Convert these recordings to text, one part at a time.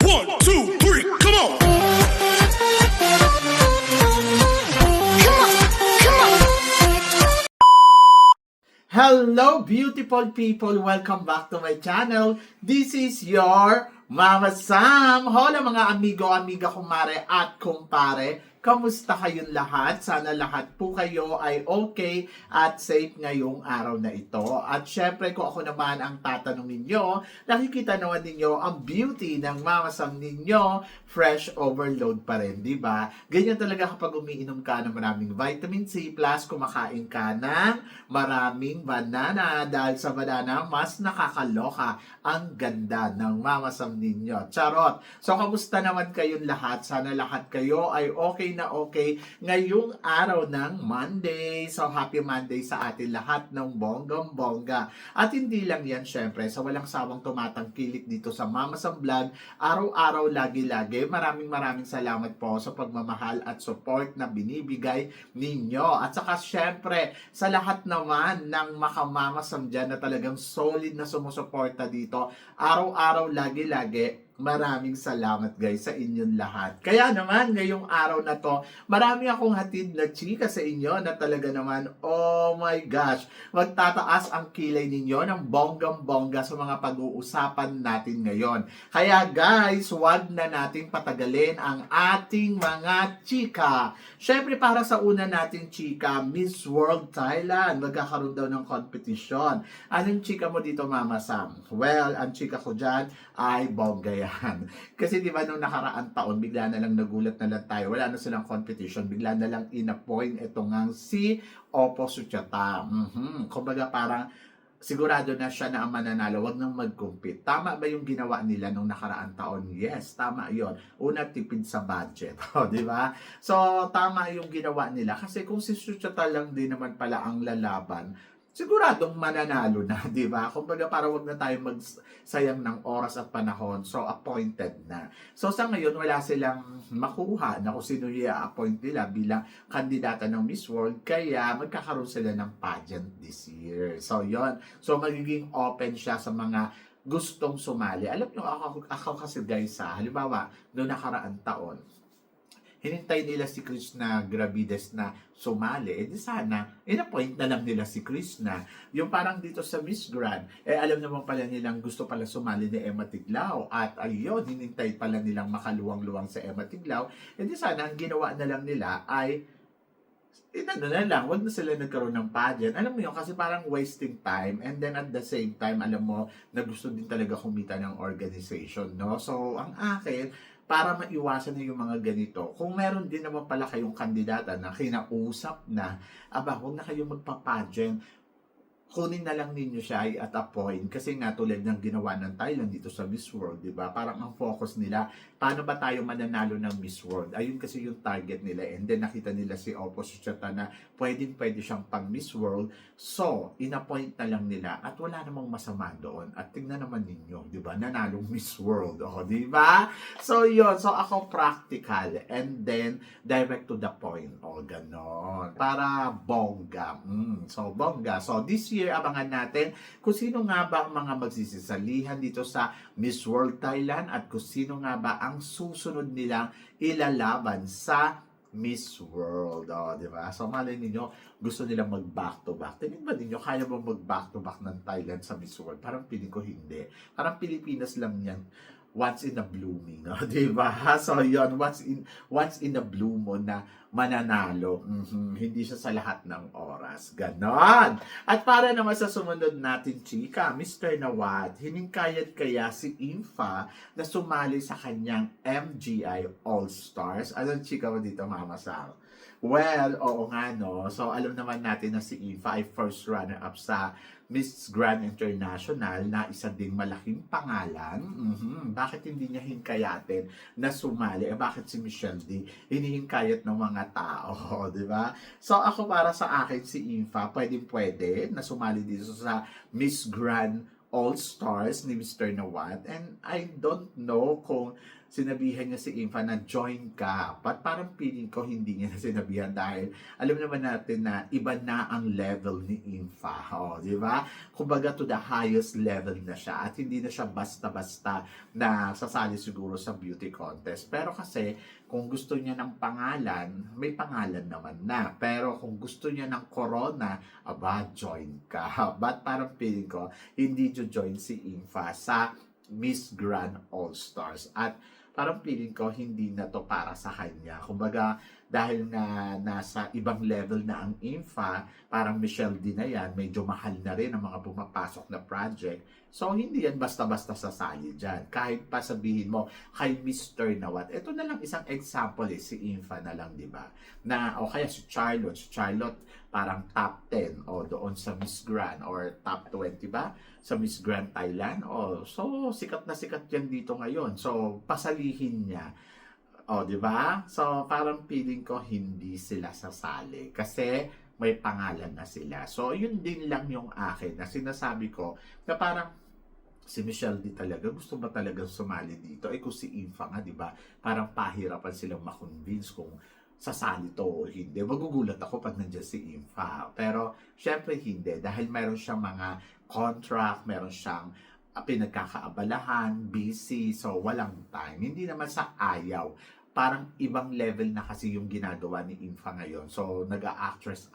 1, 2, 3, come on! Hello beautiful people! Welcome back to my channel. This is your Mama Sam. Hola mga amigo, amiga, kumare at kumpare. Kamusta kayong lahat? Sana lahat po kayo ay okay at safe ngayong araw na ito. At syempre kung ako naman ang tatanungin nyo, nakikita naman ninyo ang beauty ng Mama Sam ninyo, fresh overload pa rin, di ba? Ganyan talaga kapag umiinom ka ng maraming vitamin C plus kumakain ka ng maraming banana. Dahil sa banana, mas nakakaloka ang ganda ng Mama Sam ninyo. Charot! So, kamusta naman kayong lahat? Sana lahat kayo ay okay na okay ngayong araw ng Monday. So, happy Monday sa atin lahat ng bonggang-bongga. At hindi lang yan, syempre, sa walang sawang tumatangkilik dito sa Mama Sam Vlog, araw-araw, lagi-lagi. Maraming salamat po sa pagmamahal at support na binibigay ninyo. At saka, syempre, sa lahat naman ng makamama Sam dyan na talagang solid na sumusuporta dito, araw-araw, lagi-lagi, maraming salamat guys sa inyong lahat. Kaya naman ngayong araw na to, marami akong hatid na chika sa inyo na talaga naman, oh my gosh, magtataas ang kilay ninyo ng bonggang-bongga sa mga pag-uusapan natin ngayon. Kaya guys, wag na nating patagalin ang ating mga chika. Syempre para sa una nating chika, Miss World Thailand, magkakaroon daw ng competition. Anong chika mo dito, Mama Sam? Well, ang chika ko dyan ay bongga yan. Kasi di ba nung nakaraan taon, bigla na lang nagulat na lang tayo. Wala na silang competition. Bigla na lang in-appoint ito ngang si Oppo Suchata. Kumbaga parang sigurado na siya na ang mananalo. Wag nang mag-compete. Tama ba yung ginawa nila nung nakaraan taon? Yes, tama yon. Una, tipid sa budget. Di ba? So, tama yung ginawa nila. Kasi kung si Suchata lang din naman pala ang lalaban, siguradong mananalo na, di ba? Kumbaga para wag na tayo magsayang ng oras at panahon. So, appointed na. So, sa ngayon, wala silang makuha na kung sino i-appoint nila bilang kandidata ng Miss World. Kaya, magkakaroon sila ng pageant this year. So, yon. So, magiging open siya sa mga gustong sumali. Alam nyo, ako kasi guys, halimbawa, noong nakaraan taon, hinintay nila si Krishna Gravides na sumali, di sana, in-appoint na lang nila si Krishna. Yung parang dito sa Miss Grand, alam naman pala nilang gusto pala sumali ni Emma Tiglao, at ayun, hinintay pala nilang makaluwang-luwang sa Emma Tiglao, di sana, ang ginawa na lang nila ay inano na lang, wag na sila nagkaroon ng pageant. Alam mo yun, kasi parang wasting time, and then at the same time, alam mo, na gusto din talaga kumita ng organization, no? So, ang akin, para maiwasan na yung mga ganito, kung meron din naman pala kayong kandidata na kinausap na, huwag na kayong magpa-pageant, kunin na lang ninyo siya at a point. Kasi nga tulad ng ginawa ng Thailand dito sa Miss World, di ba? Parang ang focus nila, paano ba tayo mananalo ng Miss World? Ayun kasi yung target nila. And then nakita nila si Oppo Suchata na pwede siyang pang Miss World. So, in-appoint na lang nila at wala namang masama doon. At tingnan naman ninyo, di ba? Nanalong Miss World. O, di ba? So, yun. So, ako practical. And then, direct to the point. O, ganon. Para bongga. So, bongga. So, this year, abangan natin kung sino nga ba ang mga magsisisalihan dito sa Miss World Thailand at kung sino nga ba ang susunod nilang ilalaban sa Miss World. O, di ba? So, malay ninyo, gusto nilang mag-back to back. Tingin ba ninyo, kaya ba mag-back to back ng Thailand sa Miss World? Parang piling ko hindi. Parang Pilipinas lang yan. Once in a blue moon, no? Diba? So, yun, once in a blue moon na mananalo. Hindi siya sa lahat ng oras. Ganon! At para naman sa sumunod natin, chika, Mr. Nawad, hiningkayat kaya si Infa na sumali sa kanyang MGI All-Stars? Anong chika mo dito, Mama Sam? Well, oo nga, no? So, alam naman natin na si Infa ay first runner-up sa Miss Grand International na isa ding malaking pangalan. Bakit hindi niya hinkayatin na sumali? Bakit si Michelle D hinihingkayat ng mga tao? Di ba? So, ako para sa akin si Infa, pwede na sumali dito sa Miss Grand All-Stars ni Mr. Nawat, and I don't know kung sinabihan niya si Infa na join ka. But parang feeling ko hindi niya na sinabihan dahil alam naman natin na iba na ang level ni Infa. Di ba? Kumbaga to the highest level na siya at hindi na siya basta-basta na sasali siguro sa beauty contest. Pero kasi kung gusto niya ng pangalan, may pangalan naman na. Pero kung gusto niya ng corona, join ka. But parang feeling ko, hindi join si Infa sa Miss Grand All-Stars. At parang feeling ko, hindi na to para sa kanya. Kumbaga, dahil na nasa ibang level na ang Infa, parang Michelle D na yan, medyo mahal na rin ang mga pumapasok na project. So, hindi yan basta-basta sasali dyan. Kahit pa sabihin mo, kay Mr. Nawat, ito na lang isang example si Infa na lang, di ba? Na, o kaya si Charlotte, parang top 10 o doon sa Miss Grand or top 20 ba? Sa Miss Grand Thailand. So, sikat na sikat yan dito ngayon. So, pasalihin niya. Di ba? So, parang feeling ko hindi sila sasali kasi may pangalan na sila. So, yun din lang yung akin na sinasabi ko na parang si Michelle D talaga, gusto ba talaga sumali dito? Kung si Infa nga, di ba? Parang pahirapan silang makonvince kung sasali to o hindi. Magugulat ako pag nandiyan si Infa. Pero, syempre hindi. Dahil meron siyang mga contract, meron siyang pinagkakaabalahan, busy, so walang time. Hindi naman sa ayaw. Parang ibang level na kasi yung ginagawa ni Infa ngayon. So, nag-actress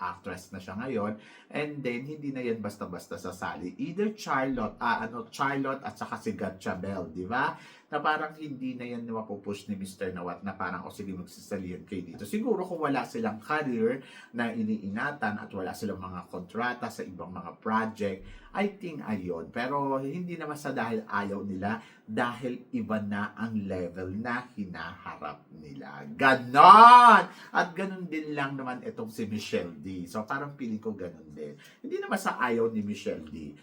na siya ngayon. And then, hindi na yan basta-basta sasali. Either Charlotte at saka si Gatchabel, di ba? Na parang hindi na yan mapupush ni Mr. Nawat na parang, sige, magsisalihan kayo dito. Siguro kung wala silang career na iniingatan at wala silang mga kontrata sa ibang mga project, I think ayun. Pero hindi naman sa dahil ayaw nila, dahil iba na ang level na hinaharap nila. Ganon! At ganon din lang naman itong si Michelle D. So parang feeling ko ganon din. Hindi naman sa ayaw ni Michelle D.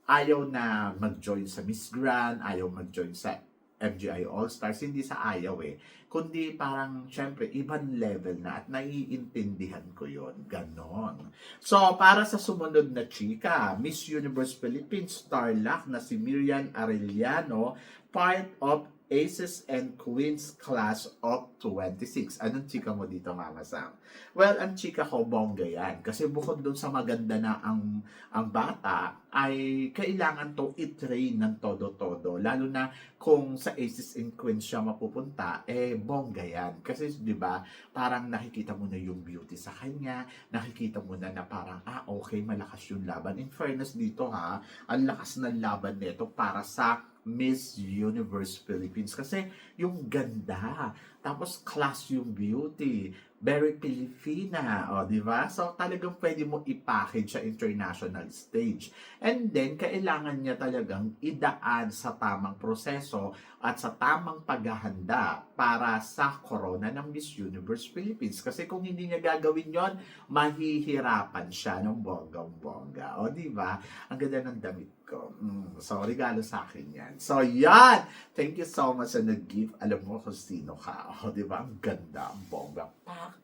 Ayaw na mag-join sa Miss Grand, ayaw mag-join sa MGI All-Stars, hindi sa ayaw kundi parang syempre ibang level na at naiintindihan ko yon, ganon. So para sa sumunod na chika, Miss Universe Philippines Starlock na si Miriam Arellano, part of Aces and Queens Class of 26. Anong chika mo dito, Mama Sam? Well, ang chika ko, bongga yan. Kasi bukod dun sa maganda na ang bata, ay kailangan to i-train ng todo-todo. Lalo na kung sa Aces and Queens siya mapupunta, bongga yan. Kasi, di ba, parang nakikita mo na yung beauty sa kanya, nakikita mo na parang, okay, malakas yung laban. In fairness dito, ang lakas ng laban nito para sa Miss Universe Philippines kasi yung ganda, tapos class yung beauty, very Filipina, di ba? So talagang pwede mo i-package sa international stage. And then kailangan niya talagang idaan sa tamang proseso at sa tamang paghahanda para sa corona ng Miss Universe Philippines. Kasi kung hindi niya gagawin yon, mahihirapan siya ng bonggang-bongga. Di ba? Ang ganda ng damit ko. So, regalo sa akin yan. So, yan! Thank you so much sa nag-gift. Alam mo kung sino ka. Di ba? Ang ganda, ang bongga. Pak!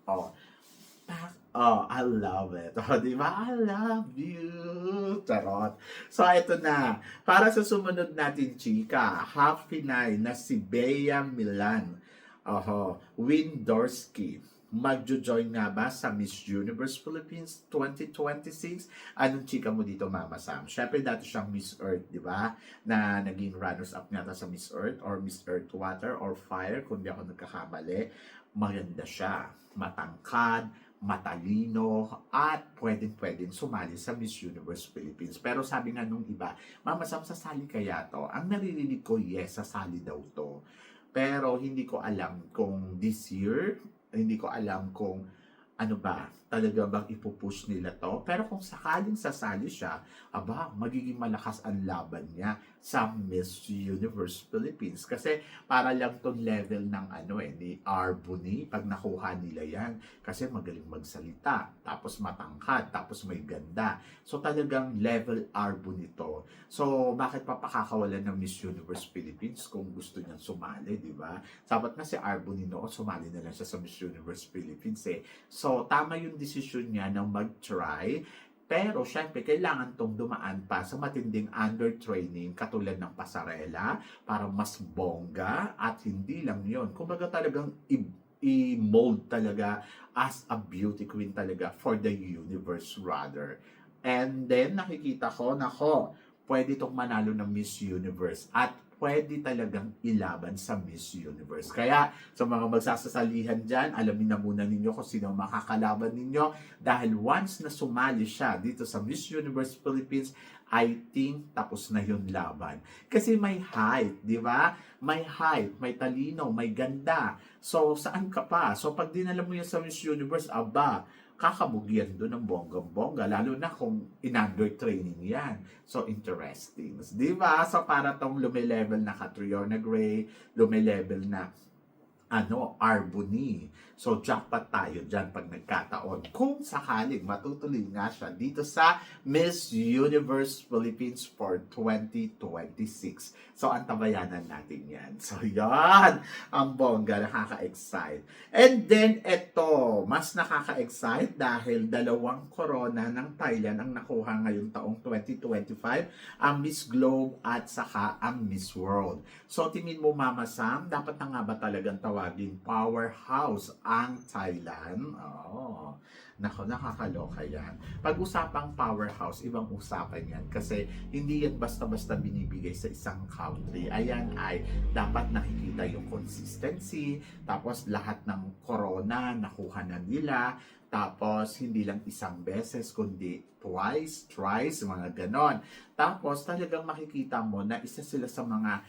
I love it. Di ba? I love you. Charot. So, ito na. Para sa sumunod natin, chika, half Pinay na si Bea Milan. Windorsky. Magjo-join nga ba sa Miss Universe Philippines 2026? Anong chika mo dito, Mama Sam? Syempre, dati siyang Miss Earth, di ba? Na naging runners-up nata sa Miss Earth or Miss Earth Water or Fire, kung di ako nagkakamali. Maganda siya. Matangkad, matalino, at pwedeng sumali sa Miss Universe Philippines. Pero sabi nga nung iba, Mama Sam, sasali kaya to? Ang naririnig ko, yes, sasali daw to. Pero hindi ko alam kung this year, hindi ko alam kung ano ba, talaga bang ipupush nila to. Pero kung sakaling sasali siya, magiging malakas ang laban niya sa Miss Universe Philippines. Kasi para lang tong level ng ni Arbony, pag nakuha nila yan. Kasi magaling magsalita, tapos matangkad, tapos may ganda. So talagang level Arbony to. So bakit pa pakakawalan ng Miss Universe Philippines kung gusto niyang sumali, di ba? Sapat na si Arbony noon, sumali na lang siya sa Miss Universe Philippines So tama yung decision niya na mag-try. Pero syempre, kailangan tong dumaan pa sa matinding under-training katulad ng pasarela para mas bongga at hindi lang yon. Kumbaga talagang i-mold talaga as a beauty queen talaga for the universe rather. And then nakikita ko, nako, pwede itong manalo ng Miss Universe at pwede talagang ilaban sa Miss Universe. Kaya sa mga magsasasalihan dyan, alamin na muna ninyo kung sino makakalaban ninyo dahil once na sumali siya dito sa Miss Universe Philippines, I think tapos na yung laban. Kasi may height, di ba? May height, may talino, may ganda. So, saan ka pa? So, pag dinala mo yan sa Miss Universe, aba, kakabugyan doon ng bonggang-bongga, lalo na kung in-under training yan. So, interesting. Di ba? So, para tong lumilevel na Catriona Gray, lumilevel na Arbony. So, jackpot tayo dyan pag nagkataon. Kung sakaling matutuloy nga siya dito sa Miss Universe Philippines for 2026. So, antabayanan natin yan. So, yan. Ang bongga, nakaka-excite. And then, eto, mas nakaka-excite dahil dalawang corona ng Thailand ang nakuha ngayong taong 2025, ang Miss Globe at saka ang Miss World. So, tingin mo, Mama Sam, dapat na nga ba talagang tawagin powerhouse ang Thailand? Oo. Nako, nakakaloka yan. Pag-usapang powerhouse, ibang usapan yan. Kasi hindi yan basta-basta binibigay sa isang country. Ayan ay dapat nakikita yung consistency. Tapos lahat ng corona, nakuha na nila. Tapos hindi lang isang beses, kundi twice, thrice, mga ganon. Tapos talagang makikita mo na isa sila sa mga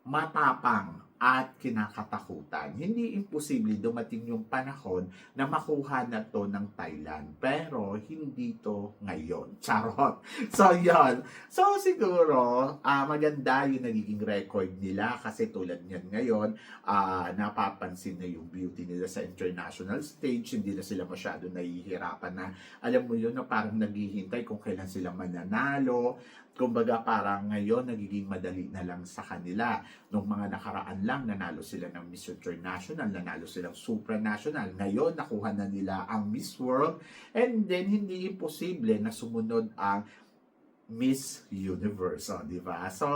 matapang at kinakatakutan. Hindi imposible dumating yung panahon na makuha na to ng Thailand. Pero hindi to ngayon. Charot. So, yon. So, siguro, maganda yung nagiging record nila kasi tulad niyan ngayon, napapansin na yung beauty nila sa international stage. Hindi na sila masyado nahihirapan na, alam mo yun, na parang naghihintay kung kailan sila mananalo. Kumbaga parang ngayon nagiging madali na lang sa kanila. Nung mga nakaraan lang, nanalo sila ng Miss International, nanalo silang Supranational. Ngayon, nakuha na nila ang Miss World. And then, hindi imposible na sumunod ang Miss Universe, di ba? So,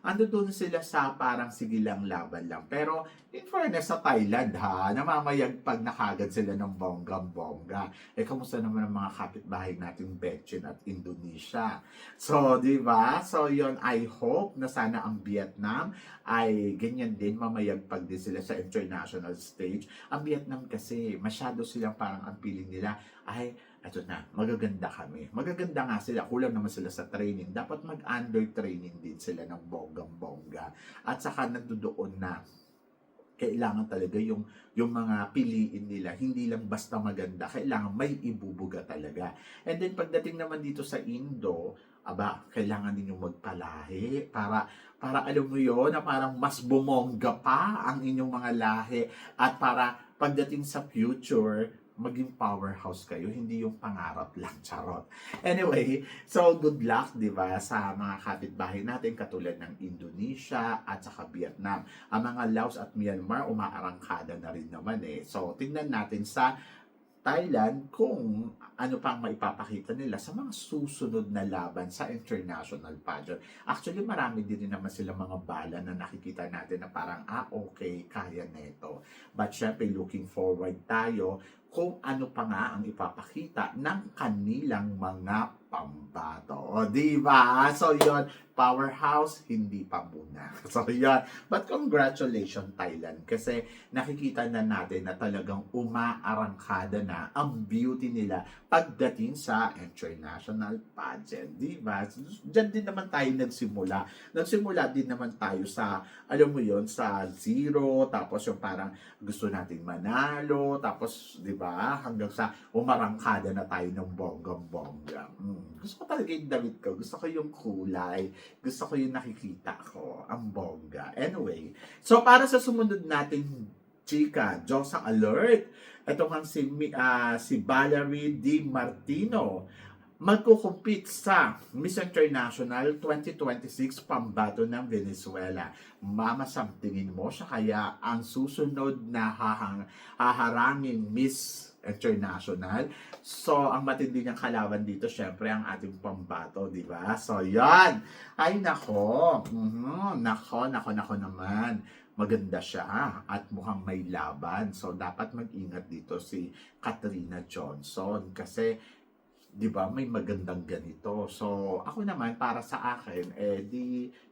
ando doon sila sa parang sige lang, laban lang. Pero, in fairness sa Thailand, namamayag pag nakagad sila ng bonggang-bongga. Kamusta naman ang mga kapitbahay nating Betchin at Indonesia? So, di ba? So, yon, I hope na sana ang Vietnam ay ganyan din, mamayagpag din sila sa international stage. Ang Vietnam kasi, masyado silang parang ang feeling nila, ay, eto na, magaganda kami. Magaganda nga sila, kulang naman sila sa training. Dapat mag-under training din sila ng bonggang-bongga. At saka nandoon na kailangan talaga yung mga piliin nila, hindi lang basta maganda, kailangan may ibubuga talaga. And then pagdating naman dito sa Indo, kailangan din yung magpalahi para alam mo yon na parang mas bumongga pa ang inyong mga lahi at para pagdating sa future, maging powerhouse kayo, hindi yung pangarap lang, charot. Anyway, so good luck, di ba, sa mga kapitbahay natin katulad ng Indonesia at saka Vietnam. Ang mga Laos at Myanmar, umaarangkada na rin naman eh. So, tingnan natin sa Thailand kung ano pang maipapakita nila sa mga susunod na laban sa international pageant. Actually, marami din naman sila mga bala na nakikita natin na parang, okay, kaya neto. But syempre, looking forward tayo kung ano pa nga ang ipapakita ng kanilang mga pambato. O, diba? So, yon, powerhouse, hindi pa muna. So, yon. But congratulations, Thailand. Kasi nakikita na natin na talagang umaarangkada na ang beauty nila pagdating sa international pageant. Diba? Diyan din naman tayo nagsimula. Nagsimula din naman tayo sa, alam mo yon, sa zero, tapos yung parang gusto natin manalo, tapos, diba, hanggang sa umarangkada na tayo ng bonggang-bongga. Gusto ko talaga yung damit ko. Gusto ko yung kulay. Gusto ko yung nakikita ko. Ang bongga. Anyway, so para sa sumunod nating chika, Diyosa Alert. Ito nga si Valerie Di Martino. Magkukumpit sa Miss International 2026 pambato ng Venezuela. Mama Sam, tingin mo siya kaya ang susunod na haharangin Miss International. So, ang matindi niyang kalaban dito, syempre, ang ating pambato, di ba? So, yan. Ay, nako. Nako naman. Maganda siya at mukhang may laban. So, dapat mag-ingat dito si Katrina Johnson kasi 'di ba, may magandang ganito. So, ako naman para sa akin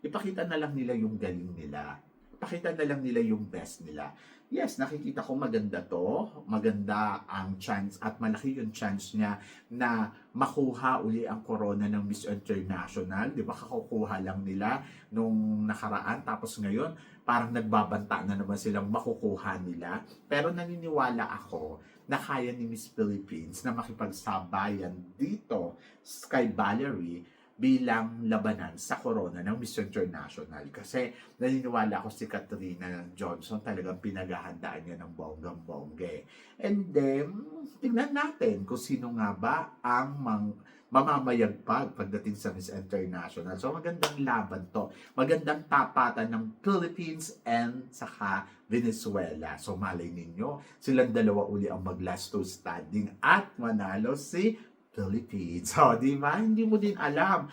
ipakita na lang nila yung galing nila. Ipakita na lang nila yung best nila. Yes, nakikita ko maganda to. Maganda ang chance at malaki yung chance niya na makuha uli ang corona ng Miss International. 'Di ba? Kakukuha lang nila nung nakaraan tapos ngayon parang nagbabanta na naman silang makukuha nila. Pero naniniwala ako na kaya ni Miss Philippines na makipagsabayan dito kay Valerie bilang labanan sa corona ng Miss International. Kasi naniniwala ako si Katrina Johnson talagang pinaghahandaan niya ng bonggang-bongge. And then, tingnan natin kung sino nga ba ang mamamayagpag pagdating sa Miss International. So magandang laban to. Magandang tapatan ng Philippines and saka Venezuela. So malay ninyo, silang dalawa uli ang mag-last two standing at manalo si Philippines. So, di ba? Hindi mo din alam.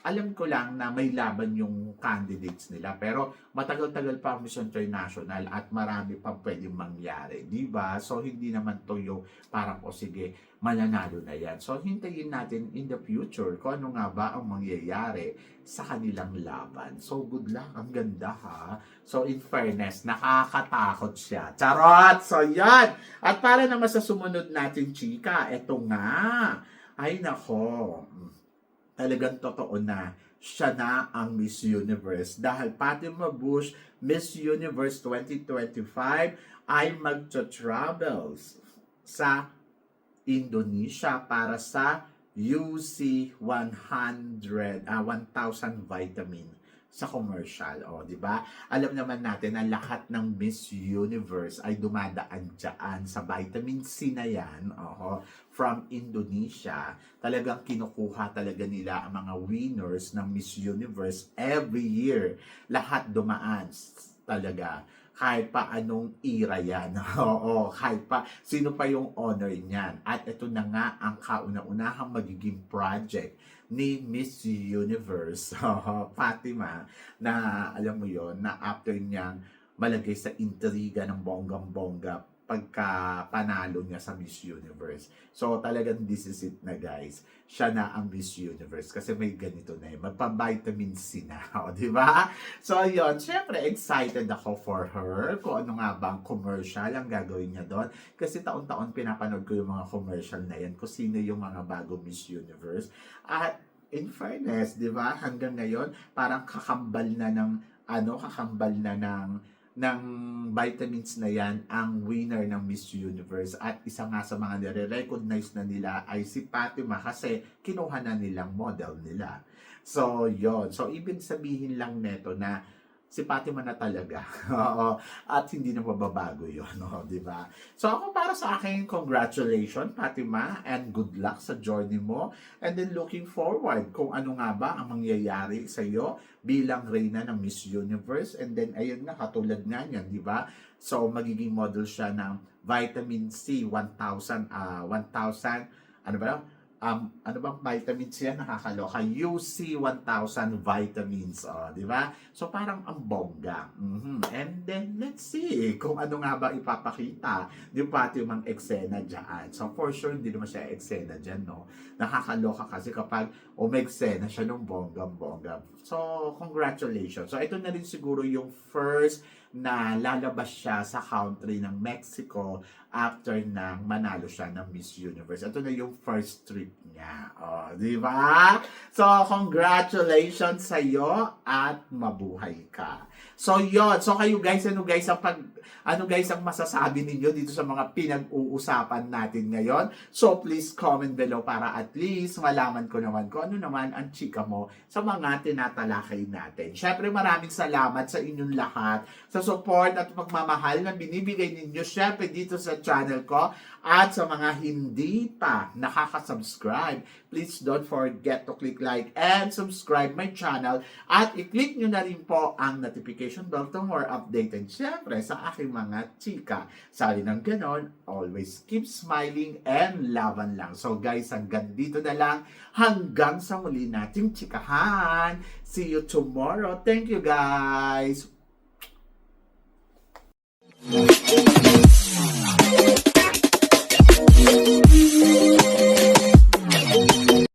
Alam ko lang na may laban yung candidates nila. Pero matagal-tagal pa ang Miss International at marami pa pwedeng mangyari. Di ba? So, hindi naman to yung parang, o sige, mananalo na yan. So, hintayin natin in the future kung ano nga ba ang mangyayari sa kanilang laban. So, good luck. Ang ganda ha. So, in fairness, nakakatakot siya. Charot! So, yan! At para naman sa sumunod natin, chika, eto nga. Ay, nako. Talagang totoo na siya na ang Miss Universe. Dahil Fatima Bush, Miss Universe 2025 ay magta-travels sa Indonesia para sa UC 1000 vitamin sa commercial. O, di ba? Alam naman natin na lahat ng Miss Universe ay dumadaan dyan sa vitamin C na yan. From Indonesia. Talagang kinukuha talaga nila ang mga winners ng Miss Universe every year. Lahat dumaan talaga. Kahit pa anong era yan. Oo, kahit pa sino pa yung honor niyan. At ito na nga ang kauna-unahang magiging project ni Miss Universe, Fatima, na alam mo yon na after niyang malagay sa intriga ng bonggang-bongga pagka panalo niya sa Miss Universe. So talagang this is it na guys. Siya na ang Miss Universe kasi may ganito na magpa-vitamin C na, di ba? So ayun, syempre excited ako for her kung ano nga bang commercial ang gagawin niya doon. Kasi taon-taon pinapanood ko yung mga commercial na yan kung sino yung mga bago Miss Universe. At in fairness, di ba, hanggang ngayon parang kakambal na ng vitamins na yan ang winner ng Miss Universe at isa nga sa mga nire-recognize na nila ay si Fatima kasi kinuha na nilang model nila. So, yon. So, ibig sabihin lang neto na si Fatima na talaga. Oo. At hindi na mababago yun. No? Diba? So, ako para sa akin, congratulations, Fatima, and good luck sa journey mo. And then, looking forward kung ano nga ba ang mangyayari sa iyo bilang reyna ng Miss Universe. And then, ayun nga, katulad nga niyan, di ba? So, magiging model siya ng vitamin C 1,000, ano ba? Ano bang vitamins yan? Nakakaloka. UC 1000 vitamins. Di ba? So, parang ang bongga. And then, let's see kung ano nga ba ipapakita ni Fatima ang eksena dyan. So, for sure, hindi naman siya eksena dyan, no? Nakakaloka kasi kapag may eksena siya ng bonggang-bongga. So, congratulations. So, ito na rin siguro yung first na lalabas siya sa country ng Mexico after nang manalo siya ng Miss Universe. Ito na yung first trip niya. Di ba? So, congratulations sa iyo at mabuhay ka. So, yon. So, kayo guys, ano guys ang masasabi ninyo dito sa mga pinag-uusapan natin ngayon? So, please comment below para at least malaman ko naman kung ano naman ang chika mo sa mga tinatalakay natin. Syempre, maraming salamat sa inyong lahat sa sa support at pagmamahal na binibigay ninyo syempre dito sa channel ko. At sa mga hindi pa nakaka-subscribe, please don't forget to click like and subscribe my channel. At i-click nyo na rin po ang notification bell to more updated syempre sa aking mga chika. Sabi ng ganon, always keep smiling and laban lang. So guys, hanggang dito na lang. Hanggang sa muli nating chikahan. See you tomorrow. Thank you guys. Thank you.